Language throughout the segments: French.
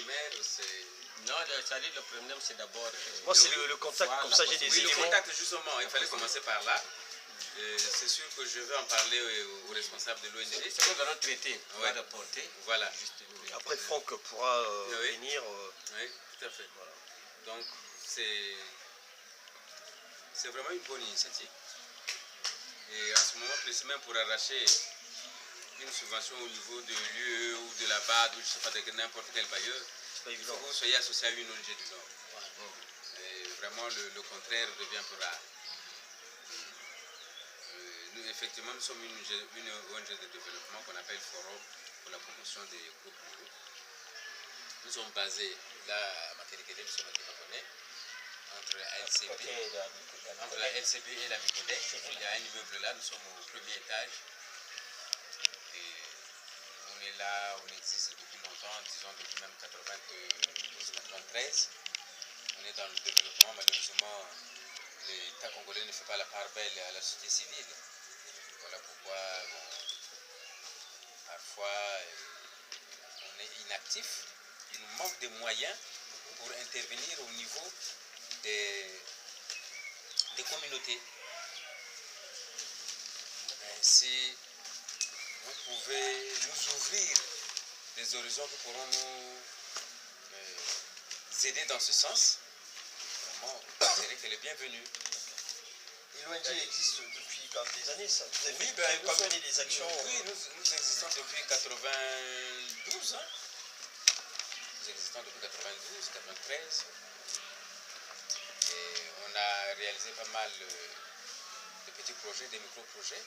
primaire, c'est... Non, c'est-à-dire le problème, c'est d'abord... Moi, c'est le contact, comme ça j'ai des éléments. Le contact, justement, il fallait commencer par là. C'est sûr que je vais en parler aux responsables de l'ONG. C'est ce que nous allons traiter, on va rapporter. Voilà. Après, Franck pourra venir. Oui, tout à fait. Voilà. Donc, c'est vraiment une bonne initiative. Et en ce moment, précis même pour arracher une subvention au niveau de l'UE ou de la BAD ou je ne sais pas, de n'importe quel bailleur, il faut que vous soyez associé à une ONG du Nord. Et vraiment, le contraire devient plus rare. Nous, effectivement, nous sommes une ONG de développement qu'on appelle Forum pour la promotion des groupes ruraux. Nous sommes basés là à Makérékédé, nous sommes à Kimakoné, entre la LCB et la Mikodé. Il y a un immeuble là, nous sommes au premier étage. Et on est là, on existe depuis longtemps, disons depuis même 92-93. On est dans le développement, malheureusement, l'État congolais ne fait pas la part belle à la société civile. Voilà pourquoi, bon, parfois, on est inactif. Il nous manque des moyens pour intervenir au niveau des communautés. Si vous pouvez nous ouvrir des horizons qui pourront nous aider dans ce sens, vraiment, c'est que les bienvenus. Et l'ONG existe depuis quand même des années, ça. Vous avez mené des actions. Oui, nous existons depuis 92. Hein. Nous existons depuis 92, 93. Et on a réalisé pas mal de petits projets, des micro-projets.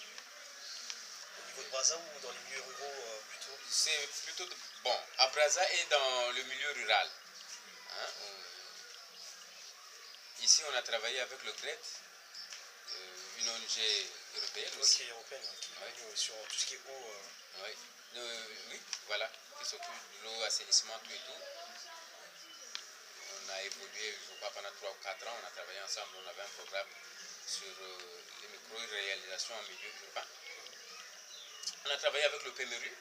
Au niveau de Brazza ou dans les milieux ruraux plutôt? C'est plutôt... Bon, à Brazza et dans le milieu rural. Hein, ici, on a travaillé avec le GRED, une ONG européenne aussi. Qui est européenne, qui est sur tout ce qui est eau. Oui, voilà, qui s'occupe de l'eau, assainissement, tout et tout. On a évolué, je crois, pendant 3 ou 4 ans, on a travaillé ensemble, on avait un programme sur les micro-réalisations en milieu urbain. On a travaillé avec le PMRU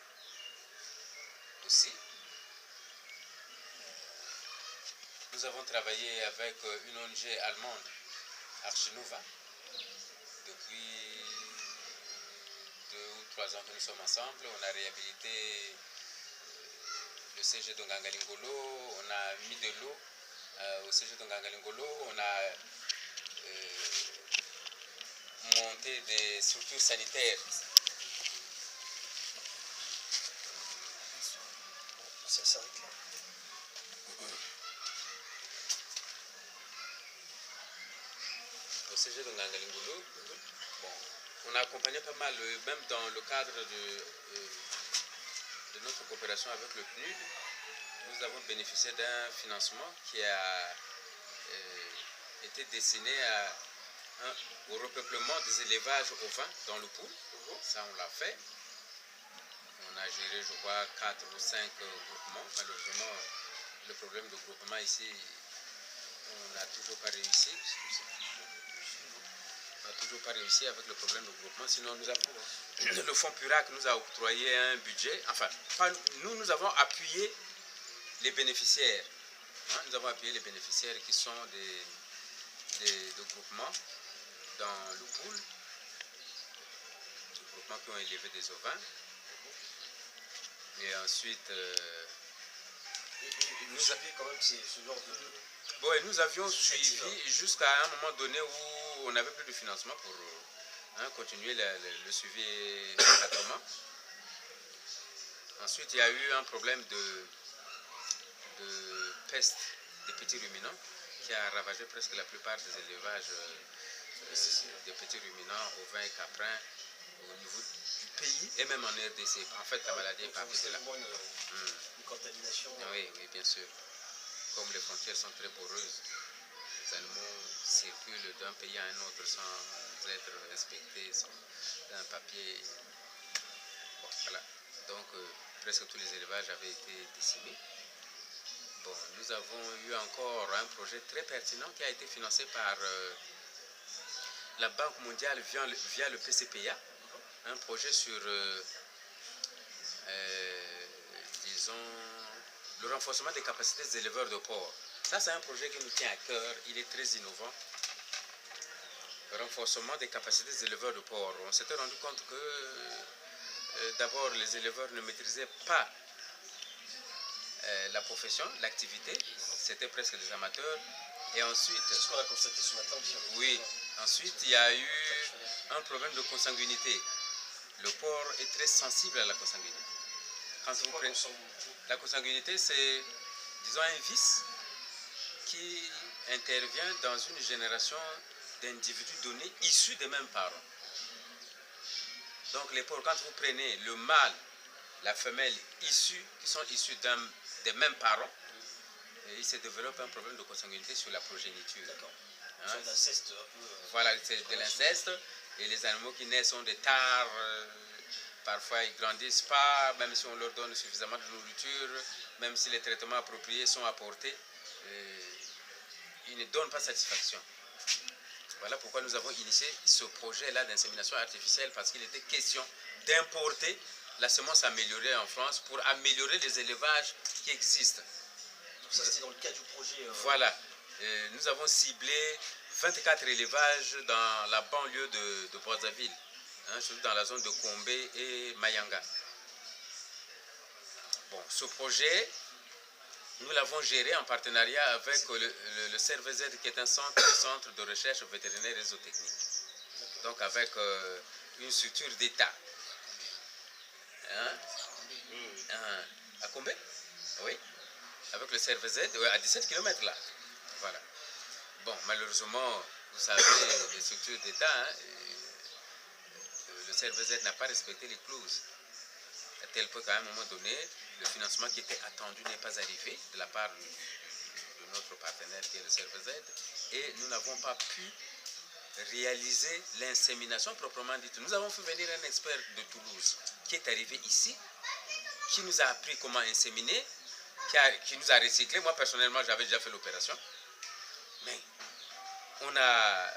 aussi. Nous avons travaillé avec une ONG allemande, Archinova, depuis 2 ou 3 ans que nous sommes ensemble. On a réhabilité le CG de Ngangalingolo, on a mis de l'eau au CG de Ngangalingolo, on a monté des structures sanitaires. Ça va être clair. Au CG de Ngangalingolo, bon, on a accompagné pas mal, même dans le cadre de notre coopération avec le PNUD, nous avons bénéficié d'un financement qui a été destiné au repeuplement des élevages ovins dans le Poul. Ça, on l'a fait. On a géré, je crois, 4 ou 5 groupements. Malheureusement, le problème de groupement ici, on n'a toujours pas réussi. On n'a toujours pas réussi avec le problème de groupement. Sinon, nous avons, le fonds Purac nous a octroyé un budget. Enfin, nous avons appuyé les bénéficiaires. Hein, nous avons appuyé les bénéficiaires qui sont de groupements dans le Poul. Des groupements qui ont élevé des ovins. Et ensuite, nous avions quand même ce genre de... Oui, nous avions suivi jusqu'à un moment donné où on n'avait plus de financement pour continuer le suivi encadrement. Ensuite, il y a eu un problème de peste des petits ruminants qui a ravagé presque la plupart des élevages des petits ruminants, ovins et caprins au niveau du pays et même en RDC. En fait, la maladie est partie de là. Une contamination. Oui, bien sûr. Comme les frontières sont très poreuses, les animaux circulent d'un pays à un autre sans être inspectés, sans un papier. Bon, voilà. Donc, presque tous les élevages avaient été décimés. Bon, nous avons eu encore un projet très pertinent qui a été financé par la Banque mondiale via le PCPA. Un projet sur, disons, le renforcement des capacités des éleveurs de porc. Ça, c'est un projet qui nous tient à cœur. Il est très innovant. Le renforcement des capacités des éleveurs de porc. On s'était rendu compte que d'abord, les éleveurs ne maîtrisaient pas la profession, l'activité. C'était presque des amateurs. Et ensuite... C'est ce qu'on a constaté ce matin aussi. Oui. Ensuite, il y a eu un problème de consanguinité. Le porc est très sensible à la consanguinité. Quand vous prenez... La consanguinité, c'est, disons, un vice qui intervient dans une génération d'individus donnés issus des mêmes parents. Donc les porcs, quand vous prenez le mâle, la femelle qui sont issus des mêmes parents, il se développe un problème de consanguinité sur la progéniture. D'accord. Hein? C'est l'inceste un peu. Voilà, c'est de l'inceste. Et les animaux qui naissent ont des tares. Parfois, ils ne grandissent pas, même si on leur donne suffisamment de nourriture, même si les traitements appropriés sont apportés, ils ne donnent pas satisfaction. Voilà pourquoi nous avons initié ce projet-là d'insémination artificielle, parce qu'il était question d'importer la semence améliorée en France pour améliorer les élevages qui existent. Donc ça, c'était dans le cadre du projet. Voilà. Nous avons ciblé 24 élevages dans la banlieue de Brazzaville. Surtout dans la zone de Kombé et Mayanga. Bon, ce projet, nous l'avons géré en partenariat avec le CRVZ, qui est un centre de recherche vétérinaire et zootechnique. Donc avec une structure d'État. À Kombé? Oui. Avec le CRVZ, à 17 km là. Voilà. Bon, malheureusement, vous savez, les structures d'État, le CRVZ n'a pas respecté les clauses, à tel point qu'à un moment donné, le financement qui était attendu n'est pas arrivé de la part de notre partenaire qui est le CRVZ, et nous n'avons pas pu réaliser l'insémination proprement dite. Nous avons fait venir un expert de Toulouse qui est arrivé ici, qui nous a appris comment inséminer, qui nous a recyclé. Moi personnellement, j'avais déjà fait l'opération, mais on a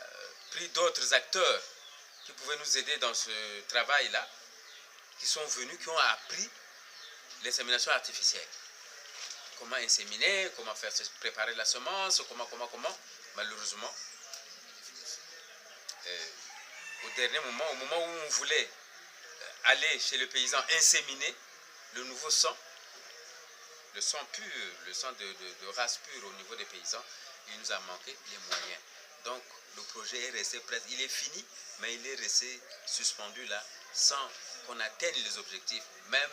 pris d'autres acteurs qui pouvaient nous aider dans ce travail-là, qui sont venus, qui ont appris l'insémination artificielle. Comment inséminer, comment faire préparer la semence, comment. Malheureusement, au dernier moment, au moment où on voulait aller chez le paysan inséminer le nouveau sang, le sang pur, le sang de race pure au niveau des paysans, il nous a manqué les moyens. Donc, le projet est resté presque, il est fini, mais il est resté suspendu là, sans qu'on atteigne les objectifs. Même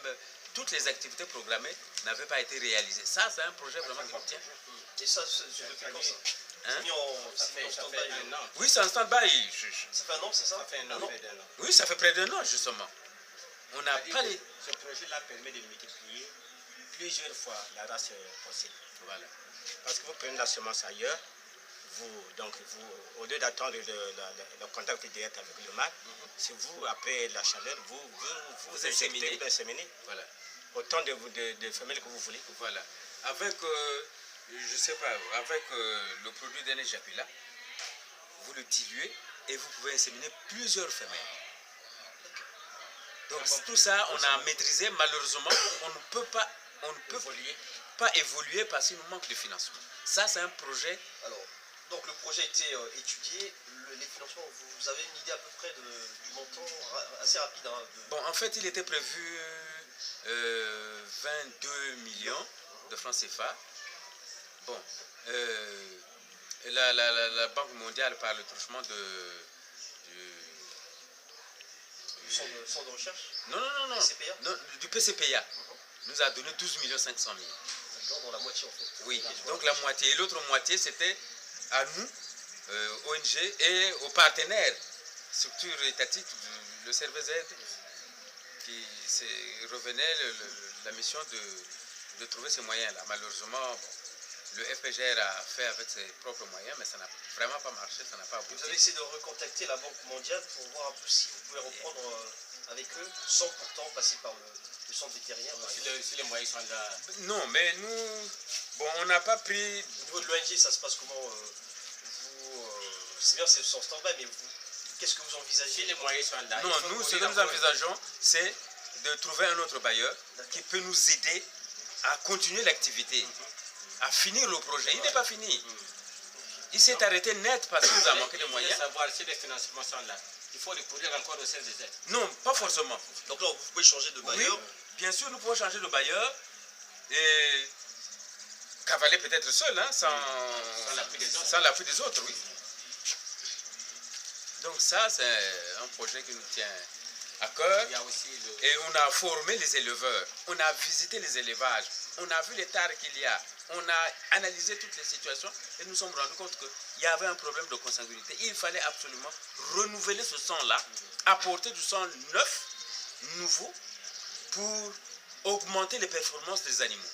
toutes les activités programmées n'avaient pas été réalisées. Ça, c'est un projet vraiment qui me tient. Et ça, c'est depuis quand ça? C'est mis en stand-by. Oui, c'est en stand-by. Ça fait un an, c'est ça? Ça fait un an, près d'un an. Oui, ça fait près d'un an, justement. On n'a pas les... Ce projet-là permet de multiplier plusieurs fois la race possible. Voilà. Parce que vous prenez la semence ailleurs, au lieu d'attendre le contact direct avec le mâle, si vous, après la chaleur, vous inséminez, voilà, autant de femelles que vous voulez. Voilà. Avec, je sais pas, avec le produit d'un éjaculat, vous le diluez et vous pouvez inséminer plusieurs femelles. Donc tout ça, on a maîtrisé. Malheureusement, on ne peut pas évoluer parce qu'il nous manque de financement. Ça, c'est un projet. Alors, donc le projet a été étudié. Les financements, vous avez une idée à peu près du montant assez rapide Bon, en fait, il était prévu 22 millions de francs CFA. Bon, la Banque mondiale, par le truchement du centre de recherche? Non. PCPA? Non, du PCPA. Nous a donné 12 500 000. D'accord, dans la moitié en fait. Oui, donc la moitié. Et l'autre moitié, c'était à nous, ONG, et aux partenaires, structures étatiques, le CRVZ, qui revenait la mission de trouver ces moyens-là. Malheureusement, le FPGR a fait avec ses propres moyens, mais ça n'a vraiment pas marché, ça n'a pas abouti. Vous avez essayé de recontacter la Banque mondiale pour voir un peu si vous pouvez reprendre avec eux, sans pourtant passer par le centre vétérinaire. Si les moyens sont là. Non, mais nous, bon, on n'a pas pris... Au niveau de l'ONG, ça se passe comment c'est bien, c'est en stand-by, mais qu'est-ce que vous envisagez? Si les moyens sont là. Non, nous, ce que nous envisageons, c'est de trouver un autre bailleur qui peut nous aider à continuer l'activité, à finir le projet. Il n'est pas fini. Il s'est arrêté net parce qu'il nous a manqué de moyens. Savoir si les financements sont là. Il faut recourir encore au CNDZ. Non, pas forcément. Donc là, vous pouvez changer de bailleur. Oui, bien sûr, nous pouvons changer de bailleur et cavaler peut-être seul, hein, sans l'appui des autres, oui. Donc ça, c'est un projet qui nous tient à cœur. Il y a aussi Et on a formé les éleveurs, on a visité les élevages, on a vu les tares qu'il y a, on a analysé toutes les situations et nous sommes rendus compte qu'il y avait un problème de consanguinité. Il fallait absolument renouveler ce sang-là, apporter du sang neuf, nouveau, pour augmenter les performances des animaux.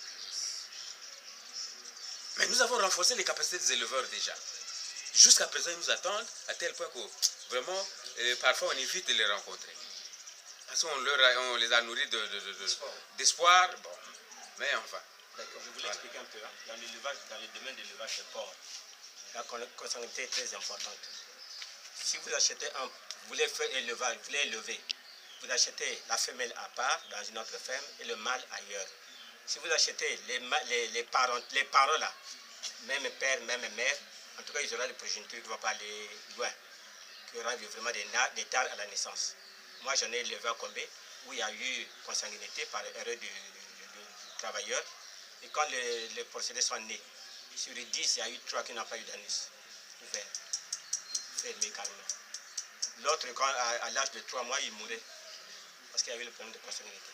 Mais nous avons renforcé les capacités des éleveurs déjà. Jusqu'à présent, ils nous attendent à tel point que vraiment, parfois on évite de les rencontrer. Parce qu'on les a nourris d'espoir. Bon, mais enfin. D'accord, je voulais expliquer un peu. Hein. Dans le domaine de l'élevage de porc, la consanguinité est très importante. Si vous achetez vous voulez faire élevage, vous voulez élever, vous achetez la femelle à part dans une autre ferme et le mâle ailleurs. Si vous achetez les parents là, même père, même mère, en tout cas ils auront des progénitures qui ne vont pas aller loin, qui auront vraiment des tares à la naissance. Moi j'en ai élevé à Combé où il y a eu consanguinité par erreur du travailleur. Et quand les procédés sont nés, sur les 10, il y a eu 3 qui n'ont pas eu d'anus ouvert, fermé carrément. L'autre, à l'âge de 3 mois, il mourait parce qu'il y avait le problème de consanguinité.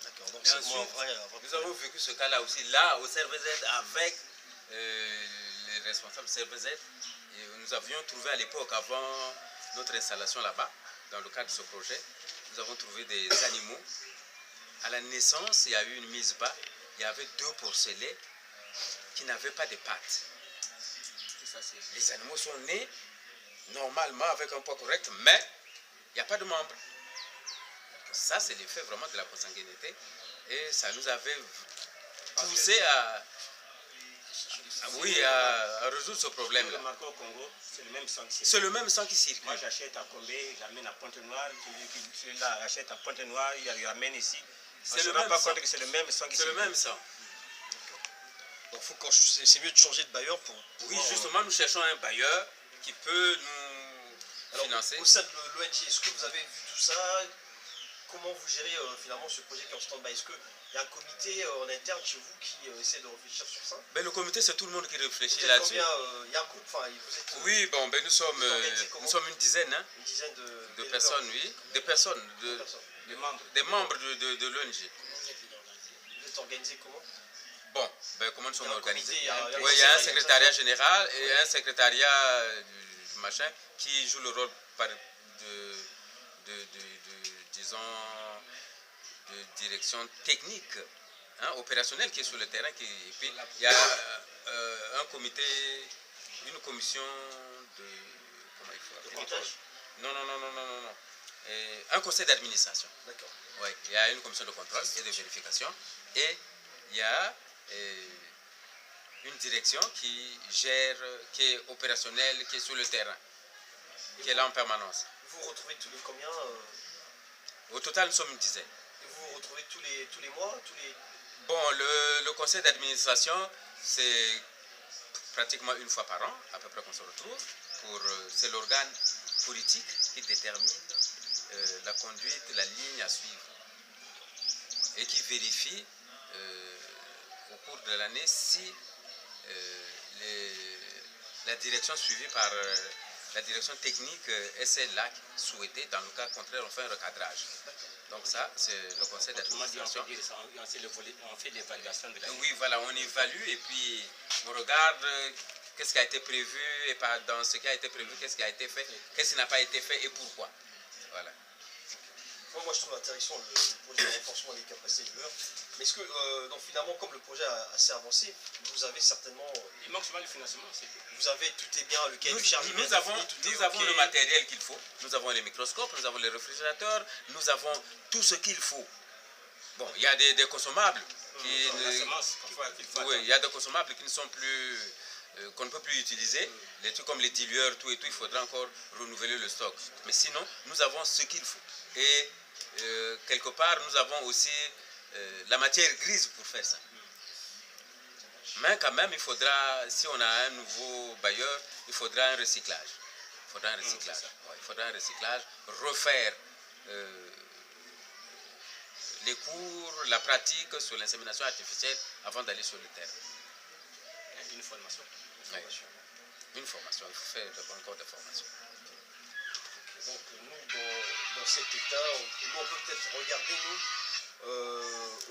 D'accord, donc Et c'est ensuite, nous avons vécu ce cas-là aussi, là, au CRVZ, avec les responsables CRVZ. Et nous avions trouvé à l'époque, avant notre installation là-bas, dans le cadre de ce projet, nous avons trouvé des animaux. À la naissance, il y a eu une mise bas. Il y avait 2 porcelets qui n'avaient pas de pattes. Les animaux sont nés normalement avec un poids correct, mais il n'y a pas de membres. Ça, c'est l'effet vraiment de la consanguinité. Et ça nous avait poussé à résoudre ce problème-là. Au Congo, c'est le même sang qui circule. C'est le même sang qui circule. Moi, j'achète à Combé, j'amène à Pointe-Noire. Celui-là achète à Pointe-Noire, il ramène ici. C'est le même sang. C'est le même sang qui C'est le même sang. Donc c'est mieux de changer de bailleur pour... Oui, justement, nous cherchons un bailleur qui peut nous financer. Au sein de l'ONG, est-ce que vous avez vu tout ça? Comment vous gérez finalement ce projet qui est en stand-by? Est-ce qu'il y a un comité en interne chez vous qui essaie de réfléchir sur ça? Ben, le comité, c'est tout le monde qui réfléchit Vous êtes là-dessus. combien? Il y a un groupe, enfin, vous êtes... Oui, bon, ben, nous sommes une dizaine, hein, Une dizaine de personnes, oui. Des personnes, des membres de l'ONG. Vous êtes organisé comment? Bon, ben, comment nous sommes organisés? Oui, Il y a un secrétariat général et un secrétariat du machin qui joue le rôle disons, de direction technique, hein, opérationnelle qui est sur le terrain. Et puis, il y a un comité, une commission de... Comment il faut appeler? Non. Un conseil d'administration. D'accord. Oui, il y a une commission de contrôle et de vérification. Et il y a une direction qui gère, qui est opérationnelle, qui est sur le terrain, qui est là en permanence. Vous vous retrouvez tous les combien Au total, nous sommes une dizaine. Et vous vous retrouvez tous les mois Bon, le conseil d'administration, c'est pratiquement une fois par an, à peu près qu'on se retrouve. C'est l'organe politique qui détermine la conduite, la ligne à suivre. Et qui vérifie au cours de l'année si la direction suivie par la direction technique est celle-là souhaitée. Dans le cas contraire, on fait un recadrage. Donc ça, c'est le conseil d'administration. On fait l'évaluation de la ligne. Oui, voilà, on évalue et puis on regarde qu'est-ce qui a été prévu et dans ce qui a été prévu, qu'est-ce qui a été fait, qu'est-ce qui n'a pas été fait et pourquoi. Voilà. Moi, je trouve intéressant le projet de renforcement des capacités d'éleveurs. Mais est-ce que, donc finalement, comme le projet a assez avancé, vous avez certainement... Il manque seulement le financement. Vous avez, tout est bien, le cahier du charge. Nous avons le matériel qu'il faut. Nous avons les microscopes, nous avons les réfrigérateurs, nous avons tout ce qu'il faut. Bon, il y a des consommables qui... Oui, il y a des consommables qui ne sont plus... qu'on ne peut plus utiliser. Les trucs comme les dilueurs, tout et tout, il faudra encore renouveler le stock. Mais sinon, nous avons ce qu'il faut. Et quelque part, nous avons aussi la matière grise pour faire ça. Mais quand même, il faudra, si on a un nouveau bailleur, il faudra un recyclage. Il faudra un recyclage. Ouais, il faudra un recyclage, refaire les cours, la pratique sur l'insémination artificielle avant d'aller sur le terrain. Une formation. Oui. Une formation, il faut faire encore des formations. Donc nous, dans cet état, nous on peut peut-être regarder, nous,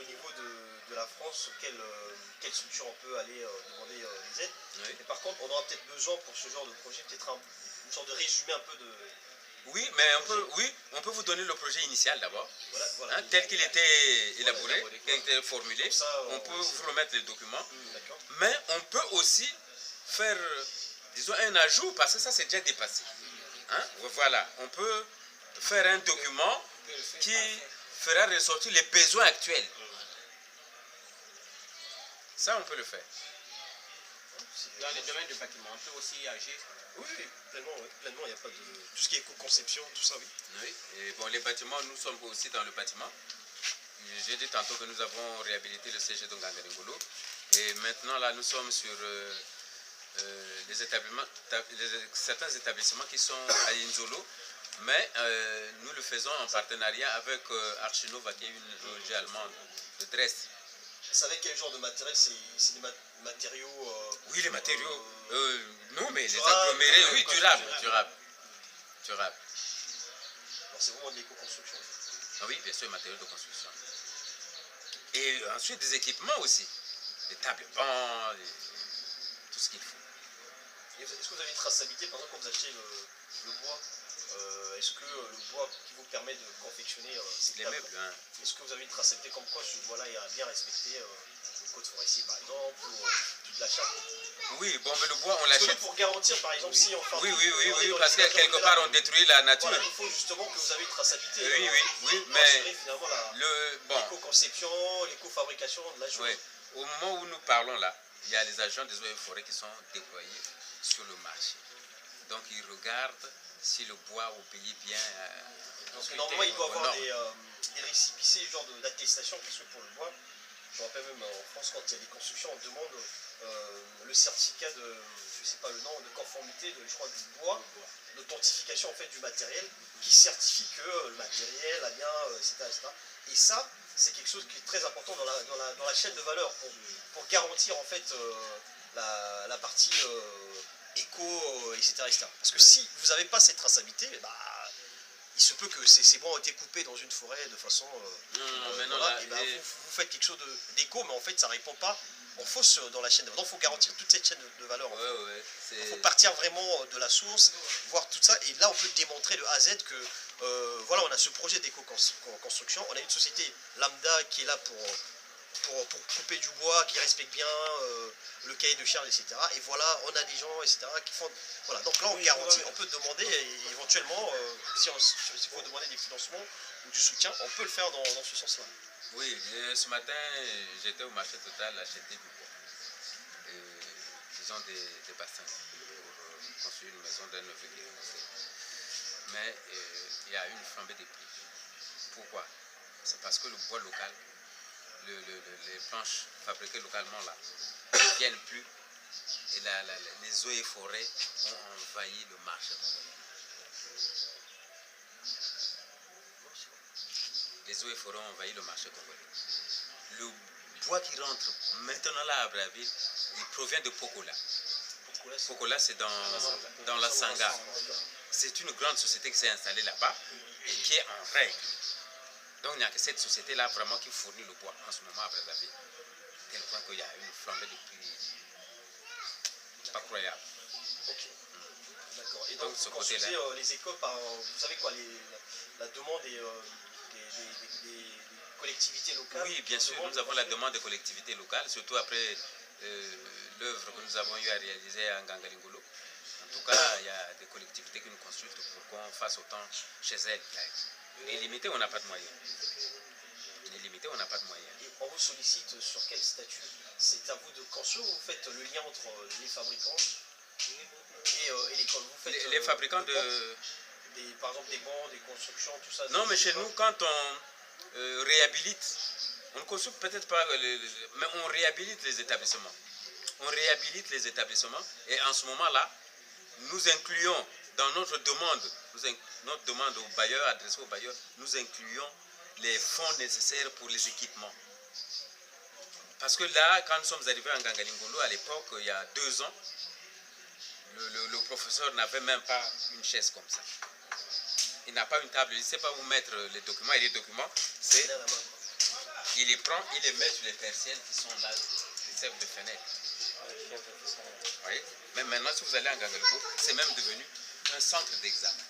au niveau de la France, quelle structure on peut aller demander les aides. Oui. Et par contre, on aura peut-être besoin pour ce genre de projet, peut-être une sorte de résumé un peu de... Oui, mais on peut vous donner le projet initial d'abord, Voilà, tel qu'il était élaboré, tel qu'il était formulé. ça, on peut vous remettre les documents. D'accord. Mais on peut aussi faire, disons, un ajout, parce que ça c'est déjà dépassé. Hein? Voilà, on peut faire un document qui fera ressortir les besoins actuels. Ça, on peut le faire. Dans les domaines du bâtiment, on peut aussi agir. Oui, pleinement, il n'y a pas de... Tout ce qui est éco-conception, tout ça, oui. Oui, et bon, les bâtiments, nous sommes aussi dans le bâtiment. J'ai dit tantôt que nous avons réhabilité le CG de Ngangalingolo. Et maintenant, là, nous sommes sur certains établissements qui sont à Inzolo. Mais nous le faisons en partenariat avec Archinova, qui est une ONG allemande de Dresde. C'est avec quel genre de matériel? C'est des matériaux... Oui, les matériaux. Non, mais les durables, agglomérés, oui, durables. Alors c'est vraiment de l'éco-construction. Ah oui, bien sûr, matériaux de construction. Et ensuite, des équipements aussi. Des tables bancs, tout ce qu'il faut. Est-ce que vous avez une traçabilité, par exemple, quand vous achetez le bois, est-ce que le bois qui vous permet de confectionner ces Les tables, meubles, hein. est-ce que vous avez une traçabilité comme quoi ce bois-là a bien respecté le code forestier, par exemple, ou toute la charte? Oui, bon, mais le bois, on Parce que l'achète. pour garantir, par exemple, si on fait Oui, parce que quelque part, on détruit la nature. Voilà, il faut justement que vous avez une traçabilité. Oui, pour mais assurer finalement l'éco-conception, l'éco-fabrication de la chose. Oui. Au moment où nous parlons là, il y a les agents des eaux et forêts qui sont déployés sur le marché. Donc ils regardent si le bois obéit bien Parce que normalement, il doit y avoir des récipicés, genre d'attestation, parce que pour le bois, je me rappelle même en France, quand il y a des constructions, on demande le certificat de, je ne sais pas le nom, de conformité, je crois, du bois, d'authentification en fait du matériel, qui certifie que le matériel a bien, etc. Et ça, c'est quelque chose qui est très important dans la chaîne de valeur, pour garantir en fait la partie éco, etc. Parce que si vous n'avez pas cette traçabilité, bah, il se peut que ces bois ont été coupés dans une forêt de façon... vous faites quelque chose d'éco, mais en fait ça ne répond pas, on fausse dans la chaîne de valeur. Donc il faut garantir toute cette chaîne de valeur. Il faut partir vraiment de la source, voir tout ça, et là on peut démontrer de A à Z que voilà, on a ce projet d'éco-construction, on a une société lambda qui est là pour couper du bois, qui respecte bien le cahier de charge, etc. Et voilà, on a des gens, etc. qui font... Voilà, donc là on garantit, on peut demander, et éventuellement, s'il faut demander des financements ou du soutien, on peut le faire dans ce sens-là. Oui, ce matin, j'étais au marché total acheter du bois. Disons des bassins pour construire une maison d'un neveu qui est avancé. Mais il y a une flambée des prix. Pourquoi? C'est parce que le bois local, les planches fabriquées localement là, ne viennent plus. Et les eaux et forêts ont envahi le marché congolais. Les eaux et forêts ont envahi le marché congolais. Le bois qui rentre maintenant là à Brazzaville, il provient de Pokola. Pokola, c'est dans la Sangha. C'est une grande société qui s'est installée là-bas et qui est en règle. Donc il n'y a que cette société-là vraiment qui fournit le bois en ce moment à Brazzaville. À tel point qu'il y a une flambée de prix pas croyable. Ok. D'accord. Et donc vous construisez les écoles par, vous savez quoi, la demande des collectivités locales? Oui, bien sûr, nous avons la demande des collectivités locales, surtout après l'œuvre que nous avons eu à réaliser à Ngangalingolo. En tout cas, il y a des collectivités qui nous consultent pour qu'on fasse autant chez elles. Illimité, on n'a pas de moyens. Illimité, on n'a pas de moyens. Et on vous sollicite sur quel statut? C'est à vous de construire ou vous faites le lien entre les fabricants et l'école? Vous faites les fabricants de... par exemple des bancs, des constructions, tout ça? Non, mais chez nous, quand on réhabilite, on ne construit peut-être pas, mais on réhabilite les établissements. on réhabilite les établissements et en ce moment-là, nous incluons dans notre demande au bailleur, adressée au bailleur, nous incluons les fonds nécessaires pour les équipements. Parce que là, quand nous sommes arrivés en Gangalingolo, à l'époque, il y a 2 ans, le professeur n'avait même pas une chaise comme ça. Il n'a pas une table, il ne sait pas où mettre les documents. Et les documents, c'est... Il les prend, il les met sur les persiennes qui sont là, les servent de fenêtre. Oui. Mais maintenant, si vous allez en Gangalingolo, c'est même devenu un centre d'examen.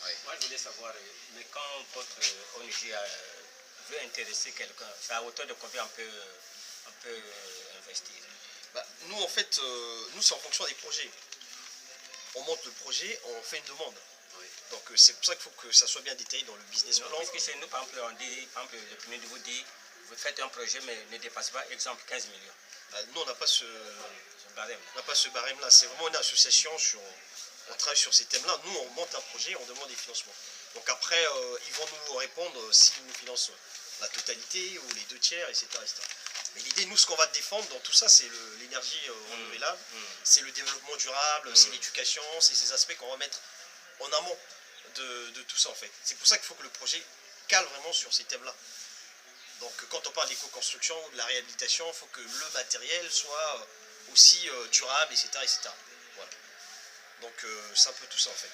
Oui. Moi, je voulais savoir, mais quand votre ONG veut intéresser quelqu'un, c'est à hauteur de combien on peut investir? Nous, en fait, nous, c'est en fonction des projets. On monte le projet, on fait une demande. Oui. Donc, c'est pour ça qu'il faut que ça soit bien détaillé dans le business plan. Parce que chez nous, par exemple, on dit, par exemple, le premier vous dit, vous faites un projet, mais ne dépassez pas, exemple, 15 millions. Nous, on n'a pas ce barème-là. C'est vraiment une association, on travaille sur ces thèmes-là. Nous, on monte un projet, on demande des financements. Donc après, ils vont nous répondre s'ils nous financent la totalité ou les 2 tiers, etc. Mais l'idée, nous, ce qu'on va défendre dans tout ça, c'est l'énergie renouvelable, c'est le développement durable, c'est l'éducation, c'est ces aspects qu'on va mettre en amont de tout ça, en fait. C'est pour ça qu'il faut que le projet cale vraiment sur ces thèmes-là. Donc quand on parle d'éco-construction ou de la réhabilitation, il faut que le matériel soit aussi durable, etc. Voilà. Donc c'est un peu tout ça, en fait.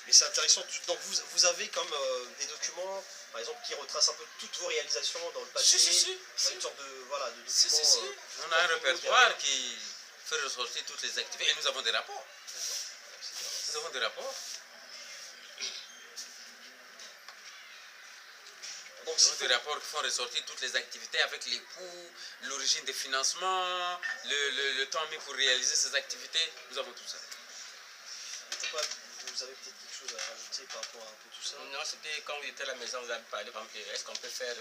Mais c'est intéressant. Donc vous avez comme des documents, par exemple, qui retracent un peu toutes vos réalisations dans le passé. Une sorte de document. On a un répertoire qui fait ressortir toutes les activités. Et nous avons des rapports. Nous avons des rapports. Donc, nous avons des rapports qui font ressortir toutes les activités avec les coûts, l'origine des financements, le temps mis pour réaliser ces activités. Nous avons tout ça. Vous avez peut-être quelque chose à rajouter par rapport à un peu tout ça? Non, c'était quand vous étiez à la maison, vous avez parlé, par exemple, est-ce qu'on peut faire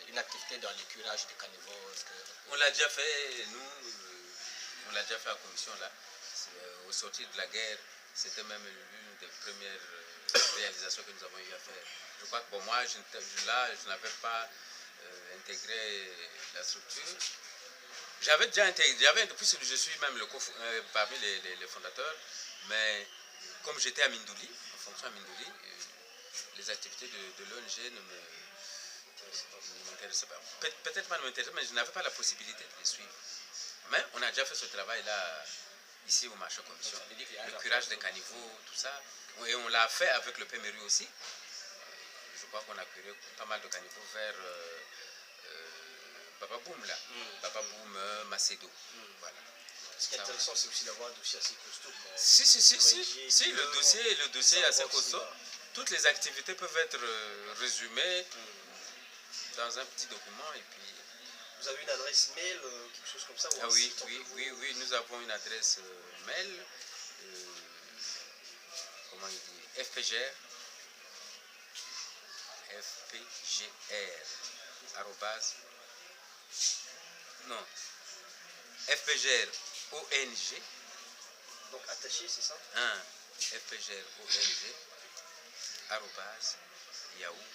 une activité dans le curage des caniveaux? On l'a déjà fait, nous, on l'a déjà fait à la commission là. Au sortir de la guerre, c'était même l'une des premières réalisations que nous avons eu à faire. Je crois que moi, je n'avais pas intégré la structure. J'avais déjà intégré, puisque je suis même parmi les fondateurs, mais comme j'étais à Mindouli, en fonction à Mindouli, les activités de l'ONG ne m'intéressaient pas. Peut-être pas ne m'intéressaient, mais je n'avais pas la possibilité de les suivre. Mais on a déjà fait ce travail-là ici au marché commission, le curage des caniveaux, tout ça. Et on l'a fait avec le PMRU aussi. Je crois qu'on a curé pas mal de caniveaux vers Baba Boum là, Baba Boum, Macedo. Voilà. Ce qui est intéressant, c'est aussi d'avoir un dossier assez costaud. Si, le dossier est assez costaud. Toutes les activités peuvent être résumées dans un petit document et puis... Vous avez une adresse mail, quelque chose comme ça? Ah oui, nous avons une adresse mail, comment il dit, FPGR, arrobase, non, FPGR ONG. Donc attaché, c'est ça? FPGR ONG, arrobase, Yahoo.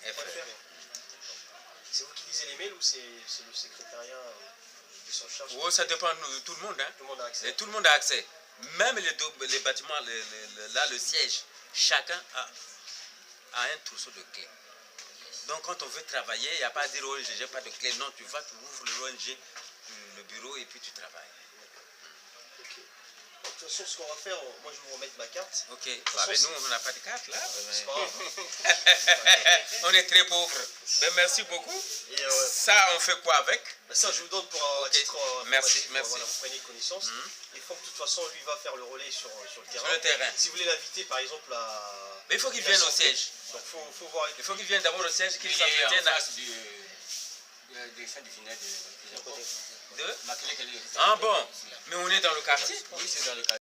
FR. C'est vous qui lisez les mails ou c'est le secrétariat qui s'en charge? Oh, ça dépend de tout le monde. Hein. Tout le monde a accès. Et tout le monde a accès. Même les bâtiments, là, le siège, chacun a un trousseau de clés. Donc quand on veut travailler, il n'y a pas à dire ONG, j'ai pas de clé. Non, tu vas, tu ouvres l'ONG, le bureau et puis tu travailles. Ok. De toute façon, ce qu'on va faire, moi je vais vous remettre ma carte. Ok. Nous, on n'a pas de carte là. C'est pas grave. On est très pauvres. Ben, merci beaucoup. Et ça, on fait quoi avec? Ça, je vous donne pour un titre. Merci. Voilà, vous prenez connaissance. Et Franck, de toute façon, lui va faire le relais sur le terrain. Sur le terrain. Si vous voulez l'inviter, par exemple, à... Mais il faut qu'il vienne au siège. Donc, faut voir. Il faut qu'il vienne d'abord au siège, qu'il s'entretienne en face du vinaigre de Ah bon? Mais on est dans le quartier? Oui, c'est dans le quartier.